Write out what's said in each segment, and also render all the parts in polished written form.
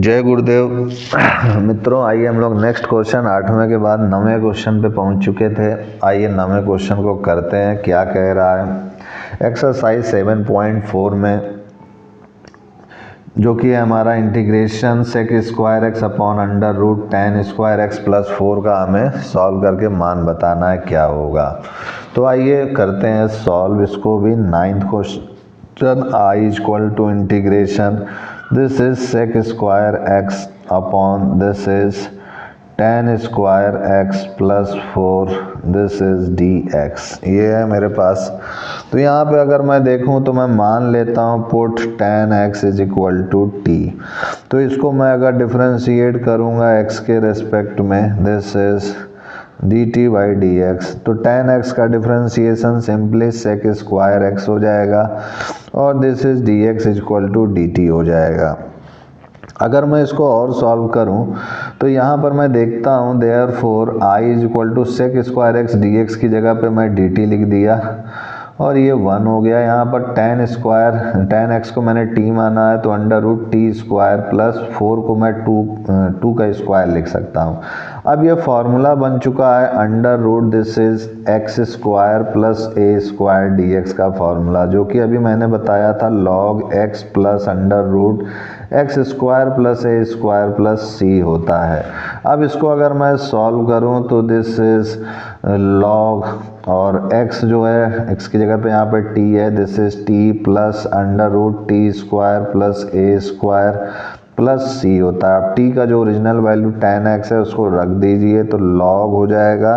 जय गुरुदेव। मित्रों, आइए हम लोग नेक्स्ट क्वेश्चन 8वें के बाद 9वें क्वेश्चन पे पहुंच चुके थे। आइए 9वें क्वेश्चन को करते हैं, क्या कह रहा है। एक्सरसाइज 7.4 में जो कि है हमारा integration sec square x upon under root tan square x plus 4 का हमें सॉल्व करके मान बताना है क्या होगा। तो आइए करते हैं सॉल्व इसको भी। 9th question, I equal to integration this is sec square x upon this is tan square x plus 4 this is d x. ये है मेरे पास। तो यहाँ पे अगर मैं देखूँ तो मैं मान लेता हूँ put tan x is equal to t. तो इसको मैं अगर डिफ्रेंशिएट करूँगा एक्स के रेस्पेक्ट में, this is d t by d x. तो टेन एक्स का differentiation simply sec square x हो जाएगा और this is d x equal to d t हो जाएगा। अगर मैं इसको और सॉल्व करूं तो यहाँ पर मैं देखता हूँ therefore I is equal to sec square x d x की जगह पे मैं डी टी लिख दिया और ये 1 हो गया। यहाँ पर टेन एक्स को मैंने टी माना है तो under root T square plus 4 को मैं टू का स्क्वायर लिख सकता हूँ। अब ये फॉर्मूला बन चुका है under root this is X square plus A square D X का फॉर्मूला, जो कि अभी मैंने बताया था log x plus under root x square plus ए स्क्वायर प्लस सी होता है। अब इसको अगर मैं सॉल्व करूं तो दिस इज लॉग और x जो है x की जगह पे यहाँ पे t है, this is t plus under root T square plus A square plus C होता है। अब t का जो ओरिजिनल वैल्यू tan x है उसको रख दीजिए तो log हो जाएगा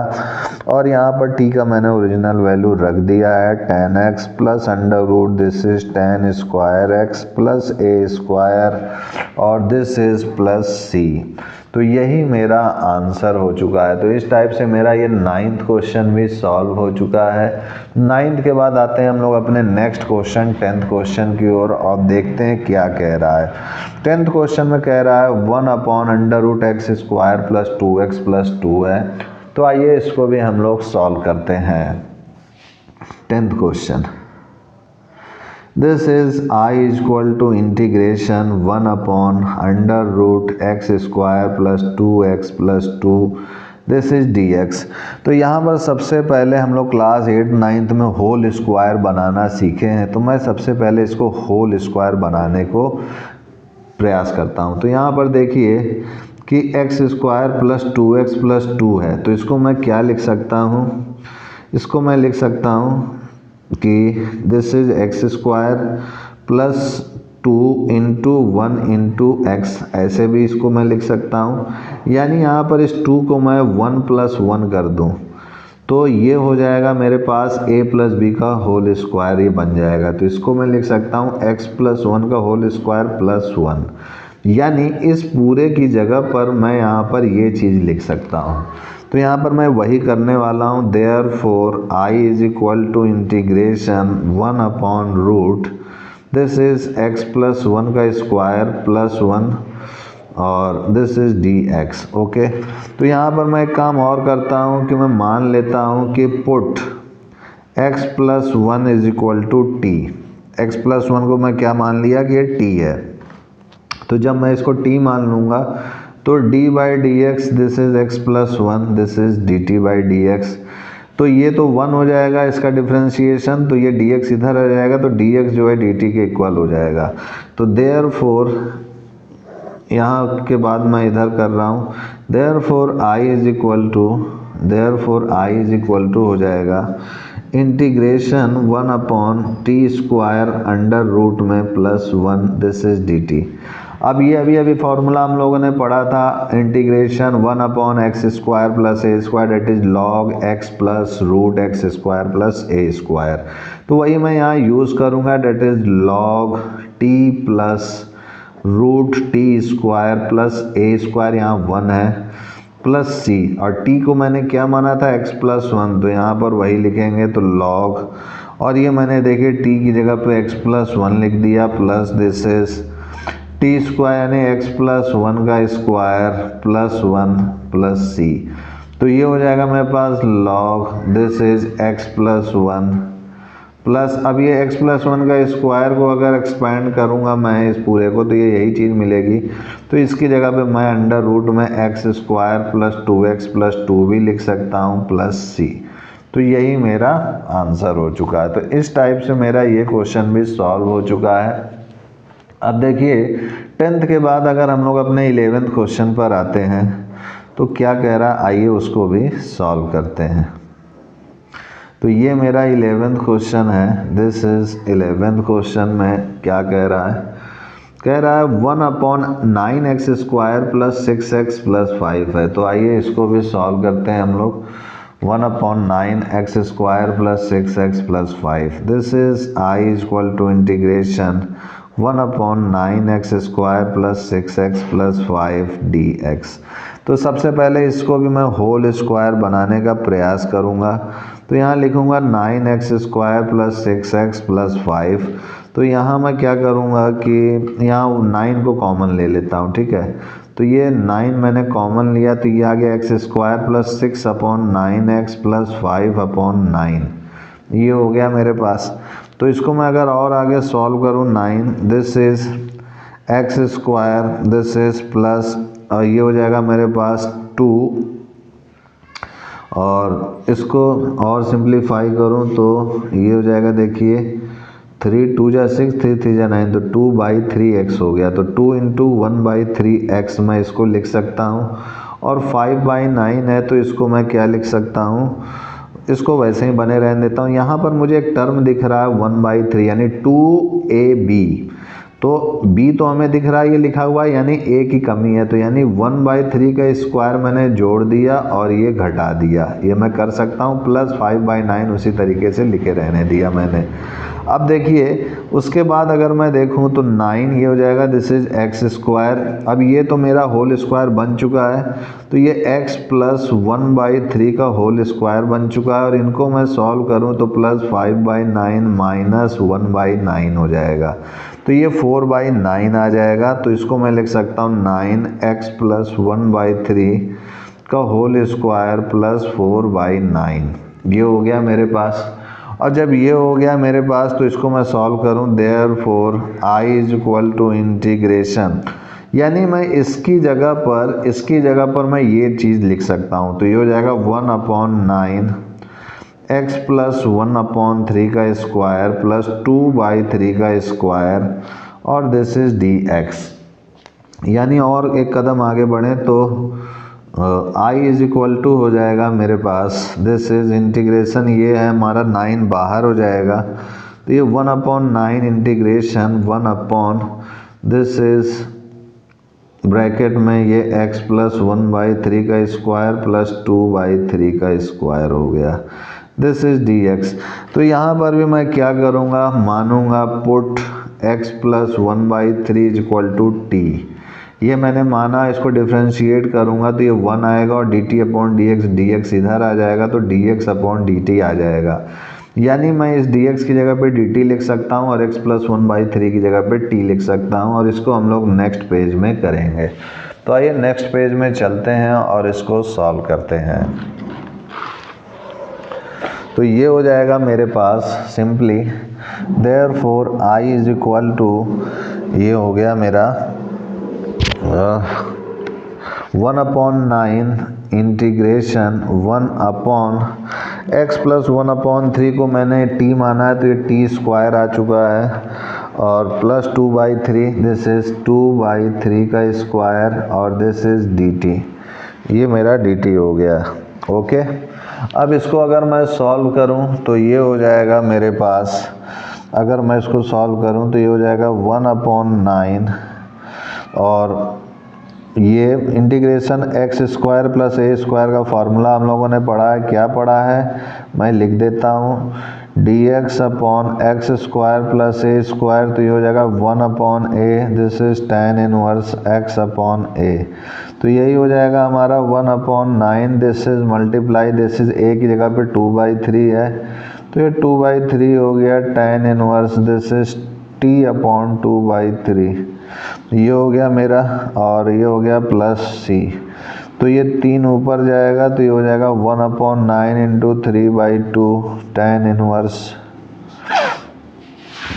और यहाँ पर t का मैंने ओरिजिनल वैल्यू रख दिया है tan x plus under root this is tan square x plus A square और दिस इज प्लस सी। तो यही मेरा आंसर हो चुका है। तो इस टाइप से मेरा ये 9th क्वेश्चन भी सॉल्व हो चुका है। 9th के बाद आते हैं हम लोग अपने नेक्स्ट क्वेश्चन 10th क्वेश्चन की ओर और देखते हैं क्या कह रहा है। 10th क्वेश्चन में कह रहा है 1 upon under root x square plus 2x plus 2 है। तो आइए इसको भी हम लोग सॉल्व करते हैं। 10th question, this is I is equal to integration 1 upon under root x square plus 2x plus 2 this is dx। तो यहाँ पर सबसे पहले हम लोग क्लास 8 9th में होल स्क्वायर बनाना सीखे हैं, तो मैं सबसे पहले इसको होल स्क्वायर बनाने को प्रयास करता हूँ। तो यहाँ पर देखिए कि x square plus 2x plus 2 है, तो इसको मैं क्या लिख सकता हूँ, इसको मैं लिख सकता हूँ कि this is X square plus 2 into 1 into x, ऐसे भी इसको मैं लिख सकता हूँ। यानी यहाँ पर इस 2 को मैं 1 प्लस 1 कर दूँ तो ये हो जाएगा मेरे पास a प्लस बी का होल स्क्वायर, ये बन जाएगा। तो इसको मैं लिख सकता हूँ x प्लस 1 का होल स्क्वायर प्लस 1। यानी इस पूरे की जगह पर मैं यहाँ पर ये चीज़ लिख सकता हूँ। तो यहाँ पर मैं वही करने वाला हूँ। Therefore I is equal to integration 1 upon root this is x plus 1 का स्क्वायर प्लस 1 और this is d x. Okay, तो यहाँ पर मैं एक काम और करता हूँ कि मैं मान लेता हूँ कि put x plus 1 is equal to t. X plus 1 को मैं क्या मान लिया कि ये t है। तो जब मैं इसको t मान लूँगा तो d by d x this is x plus 1 this is d t by d x. तो ये तो 1 हो जाएगा इसका डिफ्रेंशिएशन, तो ये dx इधर आ जाएगा तो dx जो है dt के इक्वल हो जाएगा। तो देयरफॉर यहाँ के बाद मैं इधर कर रहा हूँ, therefore I is equal to हो जाएगा integration 1 upon t square under root में plus 1 this is d t. अब ये अभी फॉर्मूला हम लोगों ने पढ़ा था integration 1 upon x square plus A square that is log x plus root x square plus A square. तो वही मैं यहाँ यूज़ करूँगा, that is log t plus root T square plus A square, यहाँ 1 है प्लस सी, और t को मैंने क्या माना था x प्लस 1, तो यहाँ पर वही लिखेंगे तो log, और ये मैंने देखिए t की जगह पे x प्लस 1 लिख दिया plus this is t square यानी x प्लस 1 का स्क्वायर प्लस 1 प्लस सी। तो ये हो जाएगा मेरे पास log this is x plus 1 plus अब ये x प्लस 1 का स्क्वायर को अगर एक्सपेंड करूँगा मैं इस पूरे को तो ये यही चीज़ मिलेगी। तो इसकी जगह पे मैं अंडर रूट में x square plus 2x plus 2 भी लिख सकता हूँ प्लस c। तो यही मेरा आंसर हो चुका है। तो इस टाइप से मेरा ये क्वेश्चन भी सॉल्व हो चुका है। अब देखिए 10th के बाद अगर हम लोग अपने 11th क्वेश्चन पर आते हैं तो क्या कह रहा है, आइए उसको भी सॉल्व करते हैं। तो ये मेरा 11th क्वेश्चन है, दिस इज 11th क्वेश्चन में क्या कह रहा है, कह रहा है 1/9x square plus 6x plus 5 है। तो आइए इसको भी सॉल्व करते हैं हम लोग। 1/9x square plus 6x plus 5, this is I is equal to integration 1/9x square plus 6x plus 5 dx। तो सबसे पहले इसको भी मैं होल स्क्वायर बनाने का प्रयास करूँगा। तो यहाँ लिखूँगा 9x square plus 6x plus 5। तो यहाँ मैं क्या करूँगा कि यहाँ 9 को कॉमन ले लेता हूँ, ठीक है। तो ये 9 मैंने कॉमन लिया तो ये आ गया x square plus 6/9x plus 5/9, ये हो गया मेरे पास। तो इसको मैं अगर और आगे सॉल्व करूँ 9, this is X square, this is plus ये हो जाएगा मेरे पास 2, और इसको और सिंप्लीफाई करूँ तो ये हो जाएगा, देखिए 3 2 जा 6, 3 3 जा 9, तो 2/3x हो गया। तो 2 इंटू 1/3x मैं इसको लिख सकता हूँ। और 5/9 है तो इसको मैं क्या लिख सकता हूँ, इसको वैसे ही बने रहने देता हूँ। यहाँ पर मुझे एक टर्म दिख रहा है 1/3 यानी 2ab। तो b तो हमें दिख रहा है ये लिखा हुआ है, यानी a की कमी है। तो यानी 1/3 का स्क्वायर मैंने जोड़ दिया और ये घटा दिया, ये मैं कर सकता हूँ। प्लस 5/9 उसी तरीके से लिखे रहने दिया मैंने। अब देखिए उसके बाद अगर मैं देखूँ तो 9 ये हो जाएगा, दिस इज एक्स स्क्वायर। अब ये तो मेरा होल स्क्वायर बन चुका है, तो ये x प्लस 1/3 का होल स्क्वायर बन चुका है। और इनको मैं सॉल्व करूँ तो प्लस 5/9 माइनस 1/9 हो जाएगा। तो ये 4/9 आ जाएगा। तो इसको मैं लिख सकता हूँ 9x प्लस 1/3 का होल स्क्वायर प्लस 4/9, ये हो गया मेरे पास। और जब ये हो गया मेरे पास तो इसको मैं सॉल्व करूँ, therefore I is equal to integration, यानी मैं इसकी जगह पर मैं ये चीज़ लिख सकता हूँ। तो ये हो जाएगा 1/9 x प्लस 1/3 का स्क्वायर प्लस 2/3 का स्क्वायर और दिस इज dx। यानी और एक कदम आगे बढ़े तो I इज इक्वल टू हो जाएगा मेरे पास, दिस इज इंटीग्रेशन, ये है हमारा 9 बाहर हो जाएगा। तो ये 1/9 इंटीग्रेशन 1 दिस इज ब्रैकेट में ये x प्लस 1/3 का स्क्वायर प्लस 2/3 का स्क्वायर हो गया, दिस इज dx। तो यहाँ पर भी मैं क्या करूँगा, मानूंगा put x plus 1/3 is equal to t। ये मैंने माना, इसको डिफ्रेंशिएट करूँगा तो ये 1 आएगा और dx इधर आ जाएगा तो dx/dt आ जाएगा। यानी मैं इस dx की जगह पे dt लिख सकता हूँ और x प्लस 1/3 की जगह पे t लिख सकता हूँ। और इसको हम लोग नेक्स्ट पेज में करेंगे। तो आइए नेक्स्ट पेज में चलते हैं और इसको सॉल्व करते हैं। तो ये हो जाएगा मेरे पास simply, therefore I is equal to, ये हो गया मेरा 1/9 इंटीग्रेशन 1/x प्लस 1/3 को मैंने t माना है तो ये t स्क्वायर आ चुका है और प्लस 2/3, दिस इज 2/3 का स्क्वायर और दिस इज dt, ये मेरा dt हो गया। ओके, अब इसको अगर मैं सॉल्व करूं तो ये हो जाएगा मेरे पास, अगर मैं इसको सॉल्व करूं तो ये हो जाएगा 1/9 और ये इंटीग्रेशन एक्स स्क्वायर प्लस ए स्क्वायर का फार्मूला हम लोगों ने पढ़ा है। क्या पढ़ा है मैं लिख देता हूँ, dx/x स्क्वायर प्लस ए स्क्वायर, तो ये हो जाएगा 1/a, this is tan inverse x/a। तो यही हो जाएगा हमारा 1/9, this is multiply, this is a की जगह पे 2/3 है तो ये 2/3 हो गया tan inverse, this is t/2/3, ये हो गया मेरा और ये हो गया प्लस c। तो ये 3 ऊपर जाएगा तो ये हो जाएगा 1/9 into 3/2 tan inverse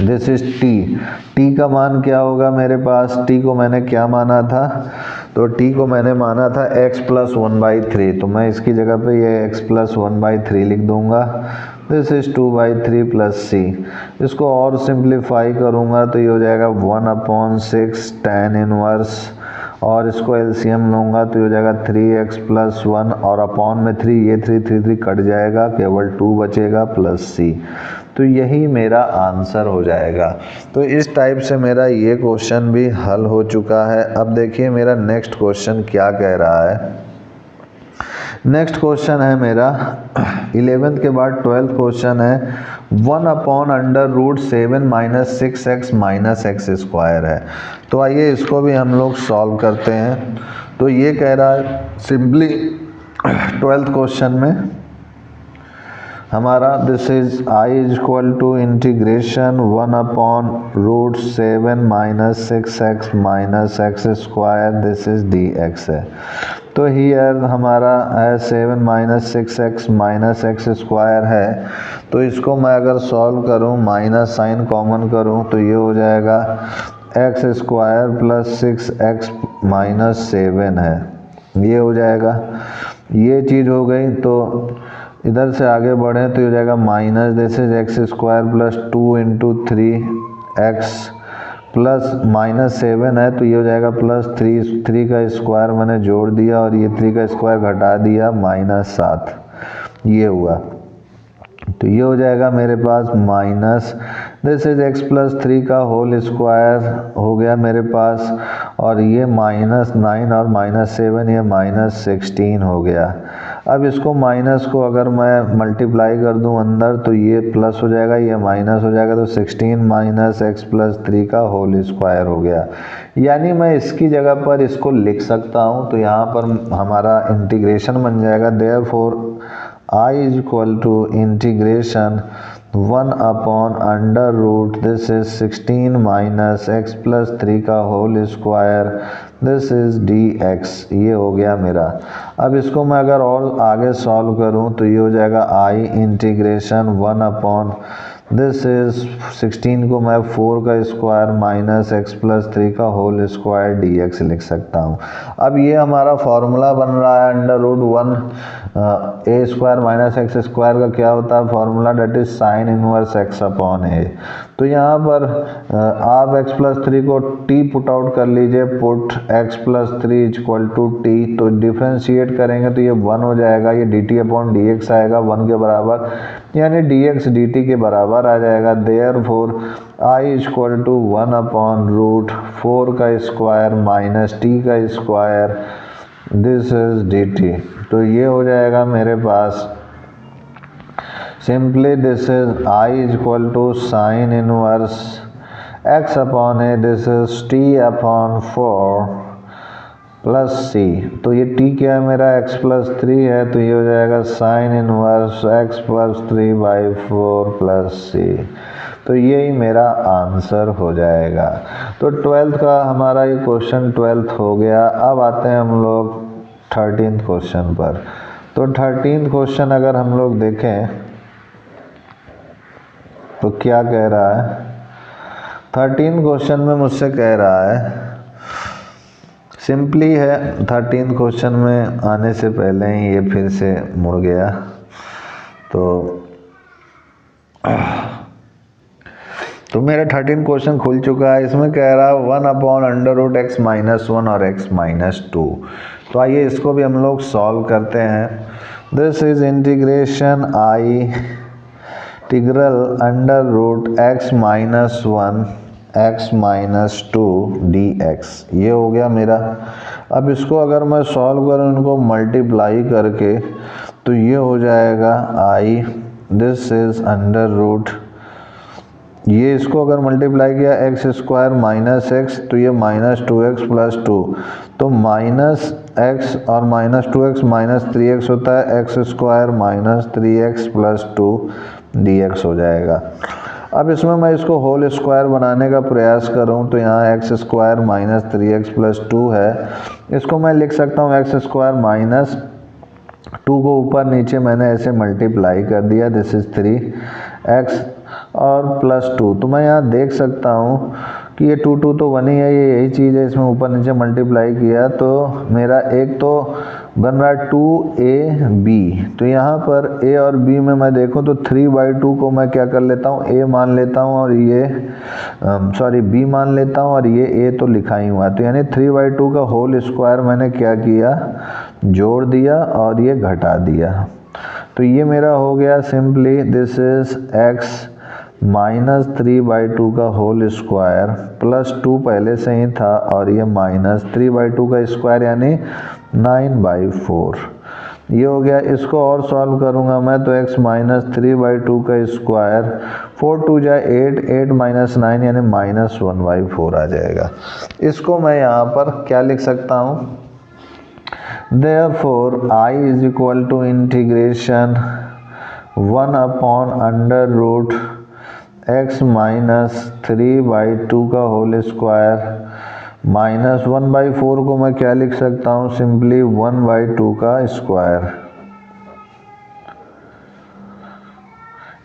this is T का मान क्या होगा मेरे पास, टी को मैंने क्या माना था, तो टी को मैंने माना था x प्लस 1/3, तो मैं इसकी जगह पे ये x प्लस 1/3 लिख दूंगा। दिस इज 2/3 प्लस सी। इसको और सिंप्लीफाई करूंगा तो ये हो जाएगा 1/6 tan इनवर्स, और इसको एलसीएम लूँगा तो ये हो जाएगा 3x प्लस 1 और अपॉन में 3, ये 3 कट जाएगा, केवल 2 बचेगा प्लस सी। तो यही मेरा आंसर हो जाएगा। तो इस टाइप से मेरा ये क्वेश्चन भी हल हो चुका है। अब देखिए मेरा नेक्स्ट क्वेश्चन क्या कह रहा है। नेक्स्ट क्वेश्चन है मेरा 11th के बाद 12th क्वेश्चन है 1/√7 minus 6x minus x square है। तो आइए इसको भी हम लोग सॉल्व करते हैं। तो ये कह रहा है सिंपली 12th क्वेश्चन में हमारा this is I is equal to integration 1/√7 minus 6x minus x square, this is dx है। तो हियर हमारा है 7 minus 6x minus x square है। तो इसको मैं अगर सॉल्व करूं, माइनस साइन कॉमन करूं तो ये हो जाएगा x square plus 6x minus 7 है, ये हो जाएगा। ये चीज़ हो गई। तो इधर से आगे बढ़े तो ये हो जाएगा minus this is X square plus 2 into 3x plus minus 7 है तो ये हो जाएगा प्लस 3 का स्क्वायर मैंने जोड़ दिया और ये 3 का स्क्वायर घटा दिया माइनस 7, ये हुआ। तो ये हो जाएगा मेरे पास minus this is x plus 3 का होल स्क्वायर हो गया मेरे पास, और ये माइनस 9 और माइनस 7 ये माइनस 16 हो गया। अब इसको माइनस को अगर मैं मल्टीप्लाई कर दूं अंदर तो ये प्लस हो जाएगा, ये माइनस हो जाएगा, तो 16 माइनस एक्स प्लस 3 का होल स्क्वायर हो गया। यानी मैं इसकी जगह पर इसको लिख सकता हूँ। तो यहाँ पर हमारा इंटीग्रेशन बन जाएगा therefore I is equal to integration 1/√, this is 16 minus x plus 3 का whole square, this is dx, ये हो गया मेरा। अब इसको मैं अगर और आगे सॉल्व करूं तो ये हो जाएगा I इंटीग्रेशन 1/ दिस इज 16 को मैं 4 का स्क्वायर माइनस एक्स प्लस 3 का होल स्क्वायर dx लिख सकता हूँ। अब ये हमारा फॉर्मूला बन रहा है √1 a square minus x square का क्या होता है formula, that is sine inverse x upon a. तो यहाँ पर आप x प्लस 3 को t पुट आउट कर लीजिए, put x plus 3 equal to t, तो डिफ्रेंशिएट करेंगे तो ये 1 हो जाएगा, ये dt अपॉन dx आएगा 1 के बराबर, यानी dx dt के बराबर आ जाएगा। देयरफॉर I इक्वल टू 1/√4 का स्क्वायर माइनस t का स्क्वायर, दिस इज dt। तो ये हो जाएगा मेरे पास simply this is I equal to sine inverse x upon a, this is t upon 4 plus c। तो ये t क्या है मेरा x प्लस 3 है, तो ये हो जाएगा sign inverse x plus 3/4 plus c। तो यही मेरा आंसर हो जाएगा। तो 12th का हमारा ये क्वेश्चन 12th हो गया। अब आते हैं हम लोग 13th क्वेश्चन पर। तो 13th क्वेश्चन अगर हम लोग देखें तो क्या कह रहा है। 13th क्वेश्चन में मुझसे कह रहा है, सिंपली है 13th क्वेश्चन में आने से पहले ही ये फिर से मुड़ गया। तो मेरा 13th क्वेश्चन खुल चुका है। इसमें कह रहा है 1/√x माइनस 1 और x माइनस 2। तो आइए इसको भी हम लोग सॉल्व करते हैं। This is integration I integral √x minus 1 x minus 2 dx, ये हो गया मेरा। अब इसको अगर मैं सॉल्व करूँ इनको मल्टीप्लाई करके तो ये हो जाएगा I दिस इज √, ये इसको अगर मल्टीप्लाई किया एक्स स्क्वायर माइनस एक्स तो ये माइनस 2x प्लस 2, तो माइनस एक्स और माइनस 2x माइनस 3x होता है, x square minus 3x plus 2 dx हो जाएगा। अब इसमें मैं इसको होल स्क्वायर बनाने का प्रयास करूं तो यहाँ x square minus 3x plus 2 है, इसको मैं लिख सकता हूँ एक्स स्क्वायर माइनस 2 को ऊपर नीचे मैंने ऐसे मल्टीप्लाई कर दिया, दिस इज़ 3x और +2। तो मैं यहाँ देख सकता हूँ कि ये 2 2 तो 1 ही है, ये यही चीज़ है, इसमें ऊपर नीचे मल्टीप्लाई किया तो मेरा एक तो बन रहा है 2ab। तो यहाँ पर a और b में मैं देखूँ तो 3/2 को मैं क्या कर लेता हूँ, a मान लेता हूँ और ये b मान लेता हूँ और ये a तो लिखा ही हुआ है। तो यानी 3/2 का होल स्क्वायर मैंने क्या किया, जोड़ दिया और ये घटा दिया। तो ये मेरा हो गया सिंपली दिस इज x -3/2 का होल स्क्वायर +2 पहले से ही था और ये -3/2 का स्क्वायर यानी 9/4। ये हो गया। इसको और सॉल्व करूँगा मैं तो x -3/2 का स्क्वायर 4 2 जा 8, 8 - 9 यानी -1/4 आ जाएगा। इसको मैं यहाँ पर क्या लिख सकता हूँ, Therefore I is equal to integration 1/√x -3/2 का होल स्क्वायर -1/4 को मैं क्या लिख सकता हूँ, सिंपली 1/2 का स्क्वायर।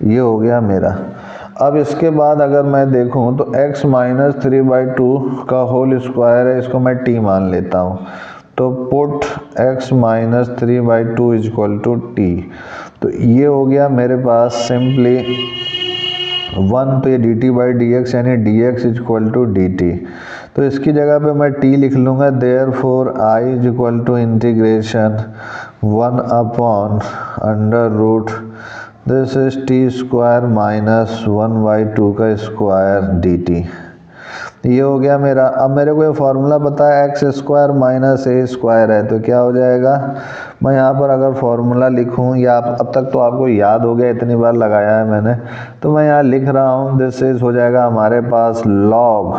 ये हो गया मेरा। अब इसके बाद अगर मैं देखूँ तो x -3/2 का होल स्क्वायर है, इसको मैं t मान लेता हूँ। तो put x -3/2 is equal to t। तो ये हो गया मेरे पास सिंपली 1, तो ये dt/dx यानी dx is equal to dt। तो इसकी जगह पे मैं t लिख लूँगा, therefore I is equal to integration 1/√, this is t² -1/2 का स्क्वायर dt। ये हो गया मेरा। अब मेरे को ये फार्मूला पता है x² -a² है, तो क्या हो जाएगा, मैं यहाँ पर अगर फार्मूला लिखूँ या अब तक तो आपको याद हो गया, इतनी बार लगाया है मैंने, तो मैं यहाँ लिख रहा हूँ, दिस इज हो जाएगा हमारे पास log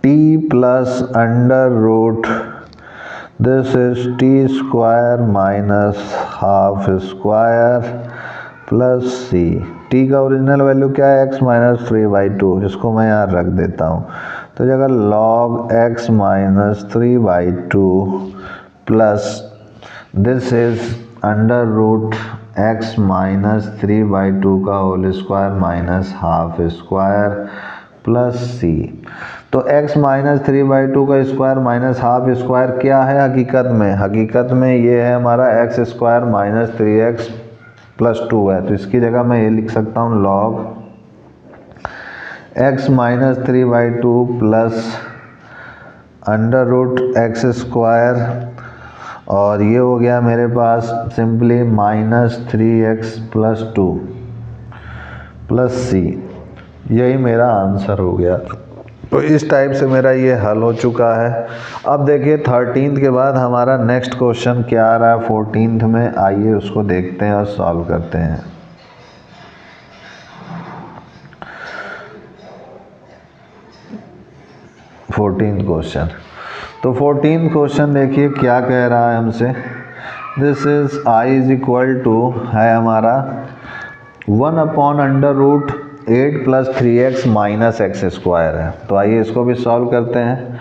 t +√, this is t² -12² plus c। t का ओरिजिनल वैल्यू क्या है, x -3/2, इसको मैं यहाँ रख देता हूँ। तो जगह log x -3/2 plus this is √x -3/2 का होल स्क्वायर -12² प्लस c। तो x -3/2 का स्क्वायर -12² क्या है हकीकत में ये है हमारा x² -3x +2 है। तो इसकी जगह मैं ये लिख सकता हूँ log x -3/2 प्लस √x², और ये हो गया मेरे पास सिंपली -3x +2 प्लस c। यही मेरा आंसर हो गया। तो इस टाइप से मेरा ये हल हो चुका है। अब देखिए 13th के बाद हमारा नेक्स्ट क्वेश्चन क्या आ रहा है 14th में, आइए उसको देखते हैं और सॉल्व करते हैं। क्वेश्चन, तो 14th क्वेश्चन देखिए क्या कह रहा है हमसे, this is I is equal to है हमारा 1/√8 + 3x - x² है। तो आइए इसको भी सॉल्व करते हैं।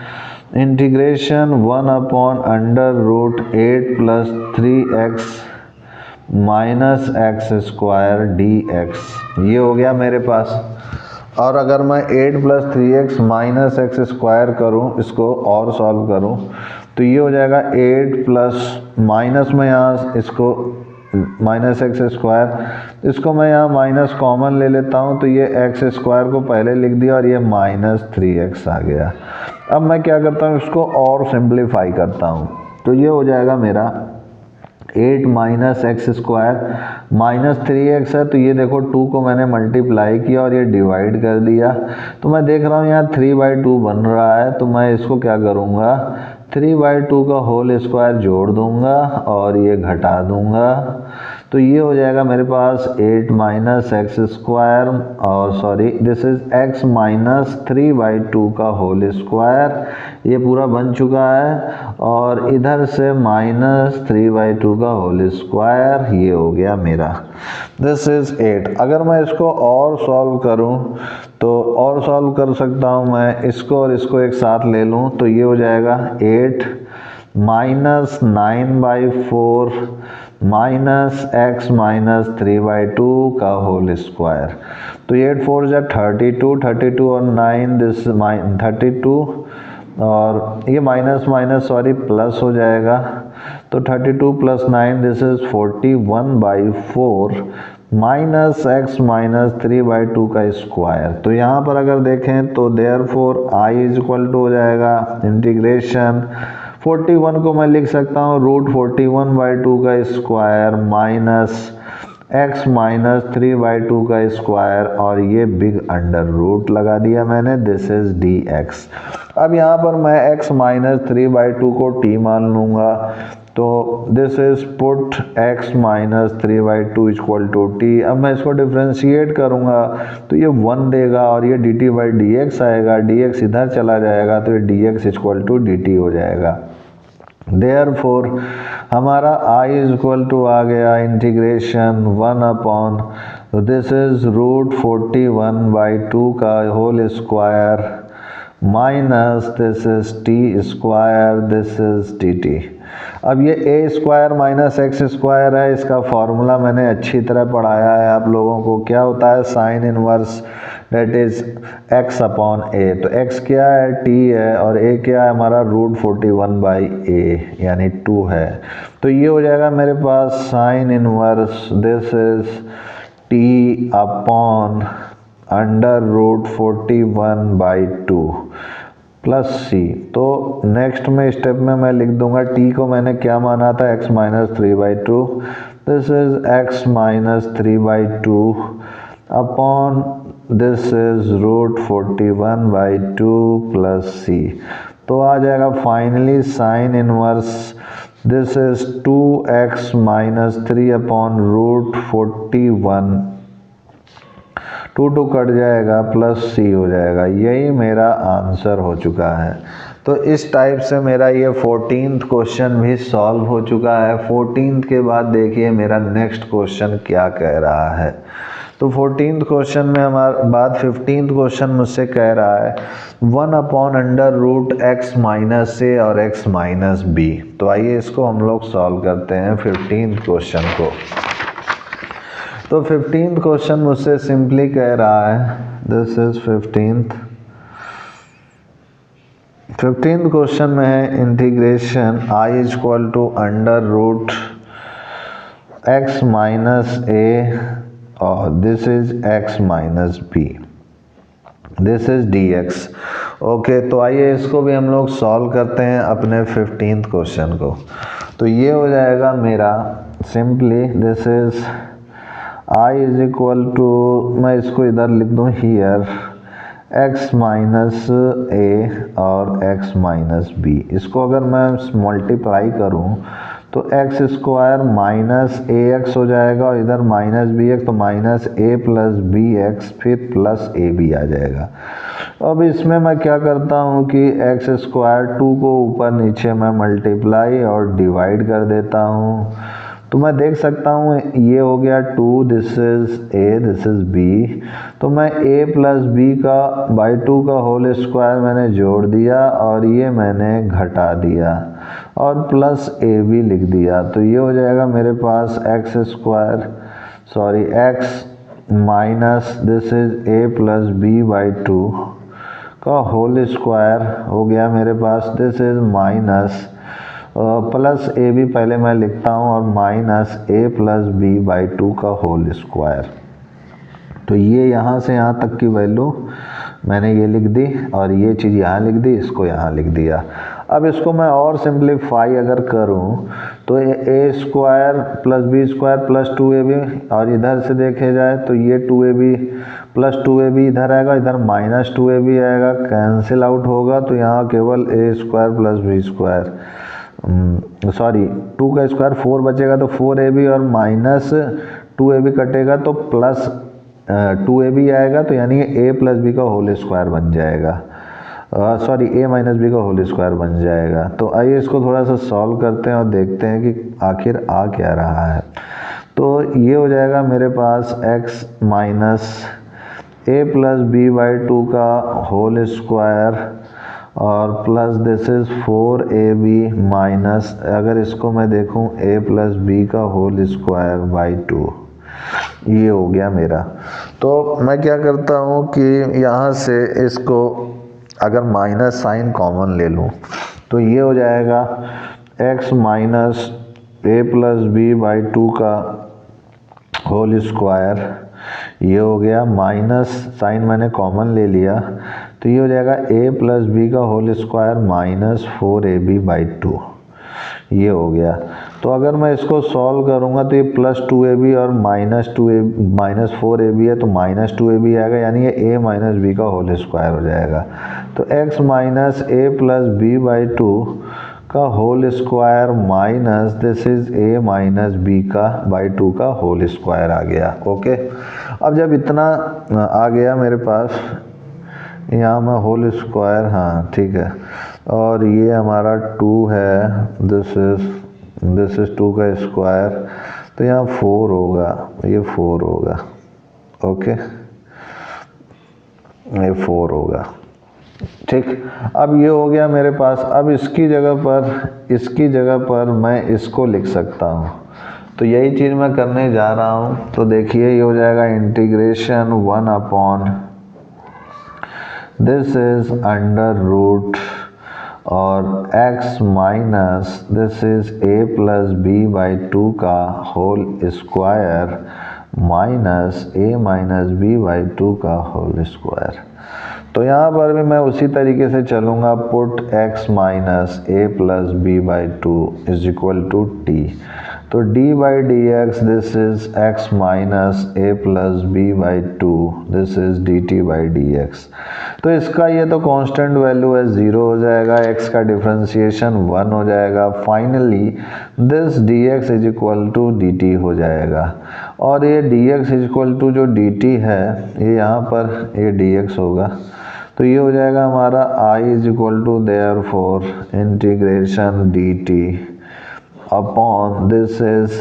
इंटीग्रेशन 1/√8 + 3x - x² dx, ये हो गया मेरे पास। और अगर मैं 8 + 3x - x² करूँ, इसको और सॉल्व करूँ, तो ये हो जाएगा 8 प्लस माइनस में यहाँ इसको -x², इसको मैं यहाँ माइनस कॉमन ले लेता हूँ, तो ये x² को पहले लिख दिया और ये -3x आ गया। अब मैं क्या करता हूँ, इसको और सिंप्लीफाई करता हूँ, तो ये हो जाएगा मेरा 8 - x² -3x है। तो ये देखो 2 को मैंने मल्टीप्लाई किया और ये डिवाइड कर दिया, तो मैं देख रहा हूँ यहाँ 3/2 बन रहा है। तो मैं इसको क्या करूँगा, 3/2 का होल स्क्वायर जोड़ दूंगा और ये घटा दूंगा। तो ये हो जाएगा मेरे पास 8 - x² और सॉरी दिस इज x -3/2 का होल स्क्वायर, ये पूरा बन चुका है, और इधर से -3/2 का होल स्क्वायर, ये हो गया मेरा, दिस इज 8। अगर मैं इसको और सॉल्व करूं तो और सॉल्व कर सकता हूं मैं इसको और इसको एक साथ ले लूं, तो ये हो जाएगा 8 -9/4 -x-3/2 का होल स्क्वायर। तो 8 4 जा 32, 32 और 9 दिस 32 और ये माइनस माइनस सॉरी प्लस हो जाएगा। तो 32 + 9 दिस इज 41/4 -x-3/2 का स्क्वायर। तो यहाँ पर अगर देखें तो देयरफॉर I = हो जाएगा इंटीग्रेशन 41 को मैं लिख सकता हूँ √41/2 का स्क्वायर -x-3/2 का स्क्वायर और ये बिग अंडर रूट लगा दिया मैंने, दिस इज dx। अब यहाँ पर मैं x-3/2 को t मान लूँगा, तो this is put x-3/2 = t। अब मैं इसको डिफ्रेंशिएट करूँगा तो ये 1 देगा और ये dt/dx आएगा, dx इधर चला जाएगा तो ये dx = dt हो जाएगा। देयरफॉर हमारा I = आ गया इंटीग्रेशन 1 दिस इज √41/2 का whole square minus this is t square this is dt। अब ये a square minus x square है, इसका फॉर्मूला मैंने अच्छी तरह पढ़ाया है आप लोगों को। क्या होता है sine inverse date is x/a। तो x क्या है, t है, और a क्या है हमारा √41/a यानी 2 है। तो ये हो जाएगा मेरे पास sine inverse this is t upon √41/2 plus c। तो नेक्स्ट में स्टेप में मैं लिख दूंगा t को मैंने क्या माना था x-3/2, this is x-3/2 upon this is √41/2 plus c। तो आ जाएगा finally sign inverse this is 2x-3 upon √41, 2 cut जाएगा प्लस c हो जाएगा। यही मेरा आंसर हो चुका है। तो इस टाइप से मेरा ये 14th क्वेश्चन भी सॉल्व हो चुका है। 14th के बाद देखिए मेरा नेक्स्ट क्वेश्चन क्या कह रहा है। तो 14th क्वेश्चन में हमारे बाद 15th क्वेश्चन मुझसे कह रहा है 1/√x-a और x-b। तो आइए इसको हम लोग सॉल्व करते हैं 15th क्वेश्चन को। तो 15th क्वेश्चन मुझसे सिंपली कह रहा है दिस इज 15th क्वेश्चन में है इंटीग्रेशन I √x-a और this is x-b, this is dx। Okay, तो आइए इसको भी हम लोग सॉल्व करते हैं अपने 15th क्वेश्चन को। तो ये हो जाएगा मेरा सिंपली दिस इज I = मैं इसको इधर लिख दूँ हियर x-a और x-b। इसको अगर मैं मल्टीप्लाई करूँ तो x² माइनस ax हो जाएगा और इधर -bx, तो -a + bx फिर +ab आ जाएगा। अब इसमें मैं क्या करता हूँ कि x² 2 को ऊपर नीचे मैं मल्टीप्लाई और डिवाइड कर देता हूँ। तो मैं देख सकता हूँ ये हो गया 2 this is a this is b। तो मैं a + b/2 का होल स्क्वायर मैंने जोड़ दिया और ये मैंने घटा दिया और प्लस ab लिख दिया। तो ये हो जाएगा मेरे पास x minus this is a + b/2 का होल स्क्वायर हो गया मेरे पास, this is minus plus a b पहले मैं लिखता हूँ और माइनस a + b/2 का होल स्क्वायर। तो ये यहाँ से यहाँ तक की वैल्यू मैंने ये लिख दी और ये चीज़ यहाँ लिख दी, इसको यहाँ लिख दिया। अब इसको मैं और सिंप्लीफाई अगर करूँ तो a² + b² + 2ab और इधर से देखे जाए तो ये 2ab + 2ab इधर आएगा, इधर -2ab आएगा, कैंसिल आउट होगा। तो यहाँ केवल a² + b², सॉरी 2 का स्क्वायर 4 बचेगा तो 4ab और -2ab कटेगा तो प्लस 2ab आएगा। तो यानी a + b का होल स्क्वायर बन जाएगा, सॉरी a - b का होल स्क्वायर बन जाएगा। तो आइए इसको थोड़ा सा सॉल्व करते हैं और देखते हैं कि आखिर आ क्या रहा है। तो ये हो जाएगा मेरे पास x - a + b/2 का होल स्क्वायर और plus this is 4ab minus, अगर इसको मैं देखूं a प्लस बी का होल स्क्वायर बाई 2, ये हो गया मेरा। तो मैं क्या करता हूँ कि यहाँ से इसको अगर माइनस साइन कॉमन ले लूँ तो ये हो जाएगा x minus a plus B by 2 का होल स्क्वायर, ये हो गया, माइनस साइन मैंने कॉमन ले लिया तो ये हो जाएगा a प्लस बी का whole square minus 4ab by 2, ये हो गया। तो अगर मैं इसको सॉल्व करूँगा तो ये प्लस 2ab और माइनस 4ab है तो माइनस 2ab आएगा, यानी ये a माइनस बी का होल स्क्वायर हो जाएगा। तो x minus a plus B by 2 का whole square minus this is a minus b का बाई 2 का होल स्क्वायर आ गया। ओके, अब जब इतना आ गया मेरे पास, यहाँ मैं होल स्क्वायर, हाँ ठीक है, और ये हमारा 2 है, दिस इज 2 का स्क्वायर, तो यहाँ 4 होगा, ये 4 होगा। ओके, ये 4 होगा, ठीक। अब ये हो गया मेरे पास। अब इसकी जगह पर मैं इसको लिख सकता हूँ, तो यही चीज़ मैं करने जा रहा हूँ। तो देखिए ये हो जाएगा integration 1 upon this is under root और x minus this is a plus B by 2 का whole square minus a minus b by 2 का होल स्क्वायर। तो यहाँ पर भी मैं उसी तरीके से चलूँगा, put x minus a plus B by 2 is equal to t। तो d by d x this is x minus a plus B by 2 this is dt by d x. तो इसका ये तो कांस्टेंट वैल्यू है, 0 हो जाएगा, x का differentiation 1 हो जाएगा, finally this dx is equal to dt हो जाएगा। और ये dx इज इक्वल टू जो dt है, ये यहाँ पर ये dx होगा, तो ये हो जाएगा हमारा I is equal to therefore integration dt upon this is,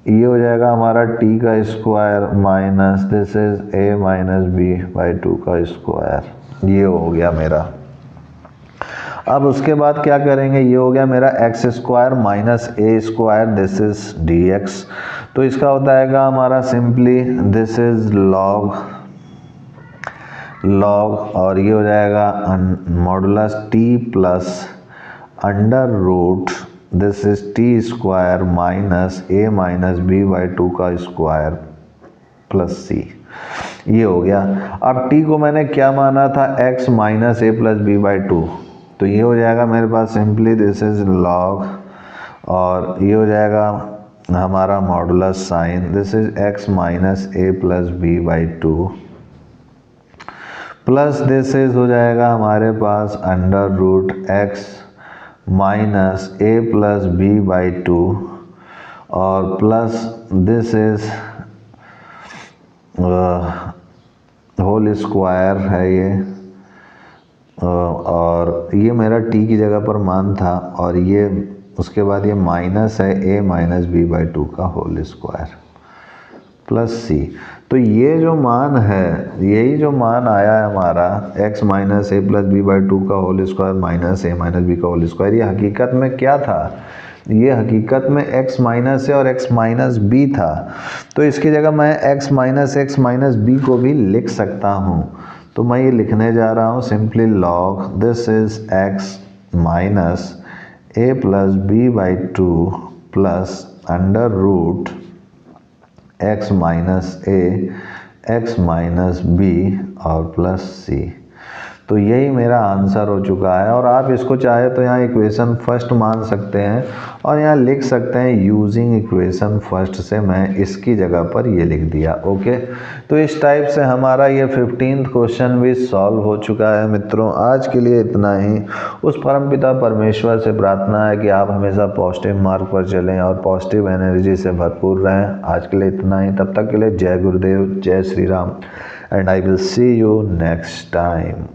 ये हो जाएगा हमारा t का square minus this is a minus b by 2 का स्क्वायर, ये हो गया मेरा। अब उसके बाद क्या करेंगे, ये हो गया मेरा x square minus a square this is dx। तो इसका होता है हमारा सिंपली दिस इज लॉग और ये हो जाएगा modulus t plus under root this is t square minus a minus b by 2 का स्क्वायर प्लस c, ये हो गया। अब t को मैंने क्या माना था, x minus a plus B by 2, तो ये हो जाएगा मेरे पास सिंपली दिस इज लॉग और ये हो जाएगा हमारा modulus sine this is x minus a plus B by 2 plus this is हो जाएगा हमारे पास under root x minus a plus B by 2 और plus this is whole square है ये, और ये मेरा t की जगह पर मान था, और ये उसके बाद ये माइनस है a माइनस बी बाई 2 का होल स्क्वायर प्लस c। तो ये जो मान है, यही जो मान आया है हमारा x minus a plus B by 2 का whole square minus a minus b का होल स्क्वायर, ये हकीकत में क्या था, ये हकीकत में x माइनस a और x माइनस b था। तो इसकी जगह मैं x माइनस b को भी लिख सकता हूँ, तो मैं ये लिखने जा रहा हूँ simply log this is x minus a plus B by 2 plus under root x minus a x minus b और प्लस c। तो यही मेरा आंसर हो चुका है। और आप इसको चाहे तो यहाँ इक्वेशन फर्स्ट मान सकते हैं और यहाँ लिख सकते हैं यूजिंग इक्वेशन फर्स्ट से मैं इसकी जगह पर ये लिख दिया। ओके, तो इस टाइप से हमारा ये 15th क्वेश्चन भी सॉल्व हो चुका है। मित्रों, आज के लिए इतना ही। उस परमपिता परमेश्वर से प्रार्थना है कि आप हमेशा पॉजिटिव मार्ग पर चलें और पॉजिटिव एनर्जी से भरपूर रहें। आज के लिए इतना ही। तब तक के लिए जय गुरुदेव, जय Shri Ram, and I will see you next time.